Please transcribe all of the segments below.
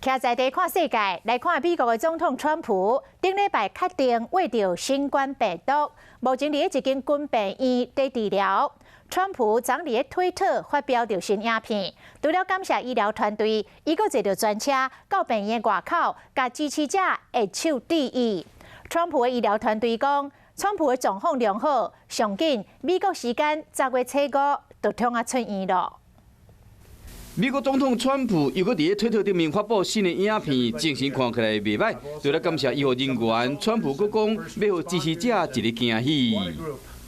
徛在地看世界，来看美国的总统川普，顶礼拜确定为着新冠病毒，目前伫一间军病院在治疗。川普昨日喺推特发表着新影片，除了感谢医疗团队，伊阁坐着专车到病院外口，甲支持者握手致意。川普的医疗团队讲，川普的状况良好，上紧美国时间10月初5就通出院咯。 美国总统川普又搁伫推特顶面发布新的影片，精神看起来袂歹。除了感谢医护人员，川普阁讲要予支持者一个惊喜。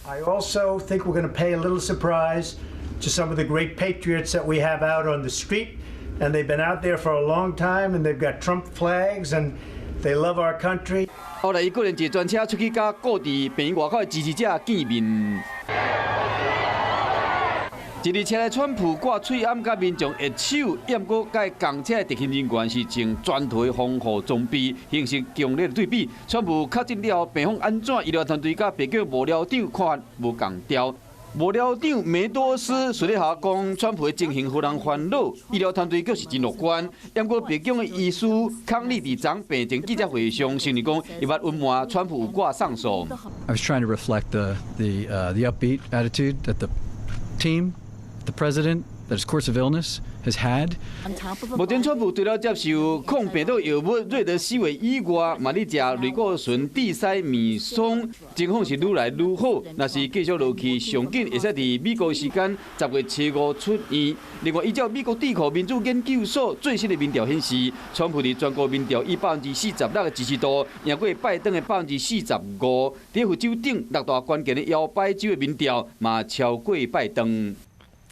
I also think we're going to pay a little surprise to some of the great patriots that we have out on the street, and they've been out there for a long time, and they've got Trump flags, and they love our country. 后来伊个人坐专车出去，甲各地病院外口的支持者见面。 一日车内，川普挂喙暗甲民众握手，也毋过甲共车的执勤人员是穿全套防护装备，形成强烈的对比。川普确诊了，病况安怎？医疗团队甲病叫幕僚长看法无共调。幕僚长梅多斯随咧下讲，川普的情形互人烦恼，医疗团队却是真乐观。也毋过病讲的医师康利伫昨病情记者会上承认讲，伊捌隐瞒川普有挂上诉。I was trying to reflect the upbeat attitude that the team. The president, that his course of illness has had. 目前，川普除了接受抗病毒药物瑞德西韦以外，嘛咧食类固醇地塞米松，情况是愈来愈好。若是继续落去，上紧会使伫美国时间10月初5出院。另外，依照美国智库民主研究所最新的民调显示，川普伫全国民调以46%的支持度赢过拜登的45%。伫佛州顶六大关键的摇摆州的民调嘛超过拜登。